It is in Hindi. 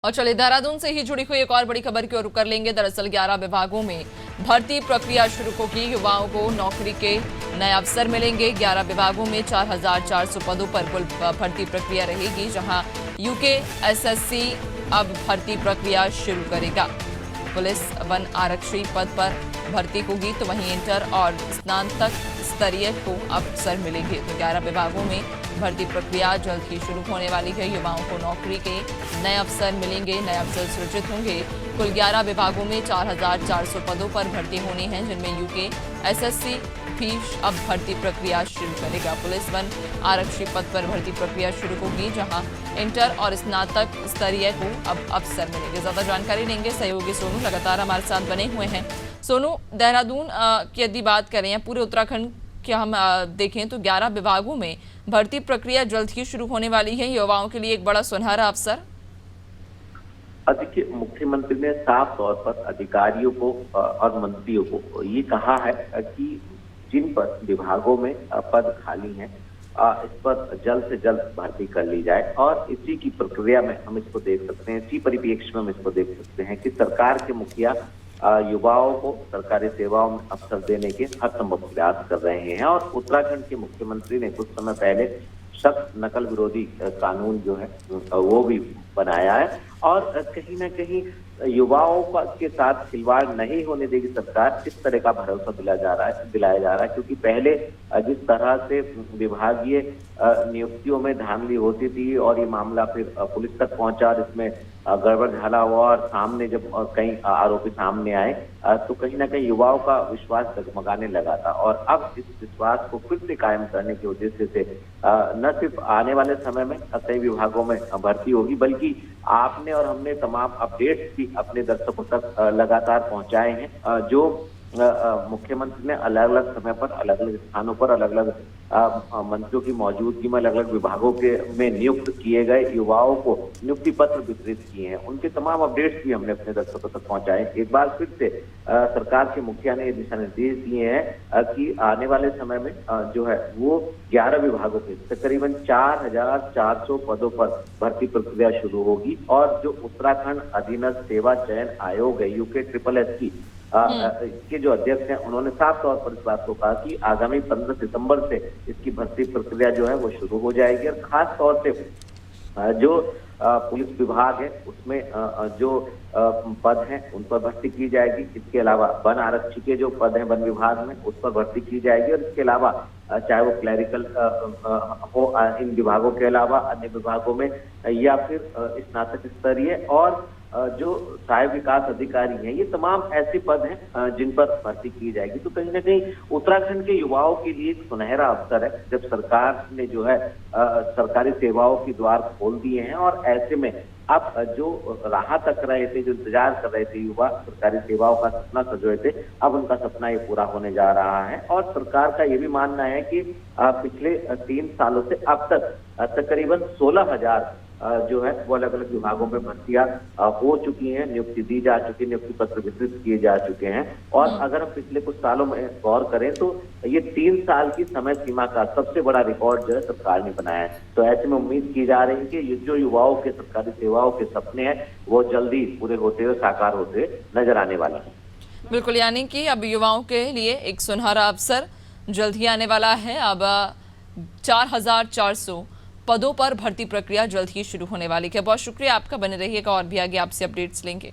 और चलिए देहरादून से ही जुड़ी हुई एक और बड़ी खबर की ओर रुख कर लेंगे। दरअसल 11 विभागों में भर्ती प्रक्रिया शुरू होगी। युवाओं को नौकरी के नए अवसर मिलेंगे। 11 विभागों में 4,400 पदों पर कुल भर्ती प्रक्रिया रहेगी, जहां यूके एसएससी अब भर्ती प्रक्रिया शुरू करेगा। पुलिस वन आरक्षी पद पर भर्ती होगी, तो वहीं इंटर और स्नातक स्तरीय को अवसर मिलेंगे। तो 11 विभागों में भर्ती प्रक्रिया जल्द ही शुरू होने वाली है। युवाओं को नौकरी के नए अवसर मिलेंगे, नए अवसर सृजित होंगे। कुल 11 विभागों में 4,400 पदों पर भर्ती होनी है, जिनमें यूके एसएससी भी अब भर्ती प्रक्रिया शुरू करेगा। पुलिस वन आरक्षी पद पर भर्ती प्रक्रिया शुरू होगी, जहां इंटर और स्नातक स्तरीय को अब अवसर मिलेंगे। ज्यादा जानकारी लेंगे सहयोगी सोनू लगातार हमारे साथ बने हुए हैं। सोनू, देहरादून की यदि बात करें या पूरे उत्तराखंड कि हम देखें तो 11 विभागों में भर्ती प्रक्रिया जल्द ही शुरू होने वाली है। युवाओं के लिए एक बड़ा सुनहरा अवसर। देखिए, मुख्यमंत्री ने साफ तौर पर अधिकारियों को और मंत्रियों को ये कहा है कि जिन पर विभागों में पद खाली हैं, इस पर जल्द से जल्द भर्ती कर ली जाए। और इसी की प्रक्रिया में हम इसको देख सकते हैं, इसी परिप्रेक्ष्य में हम इसको देख सकते हैं कि सरकार के मुखिया युवाओं को सरकारी सेवाओं में अवसर देने के हर संभव प्रयास कर रहे हैं। और उत्तराखंड के मुख्यमंत्री ने कुछ समय पहले सख्त नकल विरोधी कानून जो है वो भी बनाया है। और कहीं ना कहीं युवाओं के साथ खिलवाड़ नहीं होने देगी सरकार, इस तरह का भरोसा दिलाया जा रहा है। क्योंकि पहले जिस तरह से विभागीय नियुक्तियों में धांधली होती थी और ये मामला फिर पुलिस तक पहुंचा और इसमें गड़बड़ झाला हुआ और सामने जब कई आरोपी सामने आए तो कहीं ना कहीं युवाओं का विश्वास डगमगाने लगा था। और अब इस विश्वास को फिर से कायम करने के उद्देश्य से न सिर्फ आने वाले समय में कई विभागों में भर्ती होगी, बल्कि आपने और हमने तमाम अपडेट्स भी अपने दर्शकों तक लगातार पहुंचाए हैं। जो मुख्यमंत्री ने अलग अलग समय पर अलग अलग स्थानों पर अलग अलग मंत्रियों की मौजूदगी में अलग अलग विभागों के में नियुक्त किए गए युवाओं को नियुक्ति पत्र वितरित किए हैं। उनके तमाम अपडेट्स भी हमने अपने दर्शकों तक पहुंचाए। एक बार फिर से सरकार के मुखिया ने दिशा निर्देश दिए हैं कि आने वाले समय में जो है वो 11 विभागों के तकरीबन 4,400 पदों पर भर्ती प्रक्रिया शुरू होगी। और जो उत्तराखंड अधीनस्थ सेवा चयन आयोग है, यूके SSS के जो अध्यक्ष हैं, उन्होंने साफ तौर पर इस बात को कहा कि आगामी 15 सितंबर से इसकी भर्ती प्रक्रिया जो है वो शुरू हो जाएगी। और खास तौर से जो पुलिस विभाग है उसमें जो पद हैं उन पर भर्ती की जाएगी। इसके अलावा वन आरक्षी के जो पद हैं वन विभाग में उस पर भर्ती की जाएगी। और इसके अलावा चाहे वो क्लैरिकल हो इन विभागों के अलावा अन्य विभागों में, या फिर स्नातक स्तरीय और जो सहायक विकास अधिकारी हैं, ये तमाम ऐसे पद हैं जिन पर भर्ती की जाएगी। तो कहीं ना कहीं उत्तराखंड के युवाओं के लिए एक सुनहरा अवसर है, जब सरकार ने जो है सरकारी सेवाओं के द्वार खोल दिए हैं। और ऐसे में अब जो राह तक रहे थे, जो इंतजार कर रहे थे युवा, सरकारी सेवाओं का सपना सजोए थे, अब उनका सपना ये पूरा होने जा रहा है। और सरकार का ये भी मानना है कि पिछले 3 सालों से अब तक तकरीबन 16,000 जो है वो अलग अलग विभागों में भर्तियां हो चुकी हैं, नियुक्ति दी जा चुकी है, नियुक्ति पत्र वितरित किए जा चुके हैं। और अगर हम पिछले कुछ सालों में गौर करें तो ये 3 साल की समय सीमा का सबसे बड़ा रिकॉर्ड जो है सरकार ने बनाया है। तो ऐसे में उम्मीद की जा रही है कि ये जो युवाओं के सरकारी सेवाओं के सपने हैं वो जल्दी पूरे होते हुए साकार होते नजर आने वाले हैं। बिल्कुल, यानी कि अब युवाओं के लिए एक सुनहरा अवसर जल्द ही आने वाला है। अब 4,400 पदों पर भर्ती प्रक्रिया जल्द ही शुरू होने वाली है। बहुत शुक्रिया आपका, बने रहिएगा और भी आगे आपसे अपडेट्स लेंगे।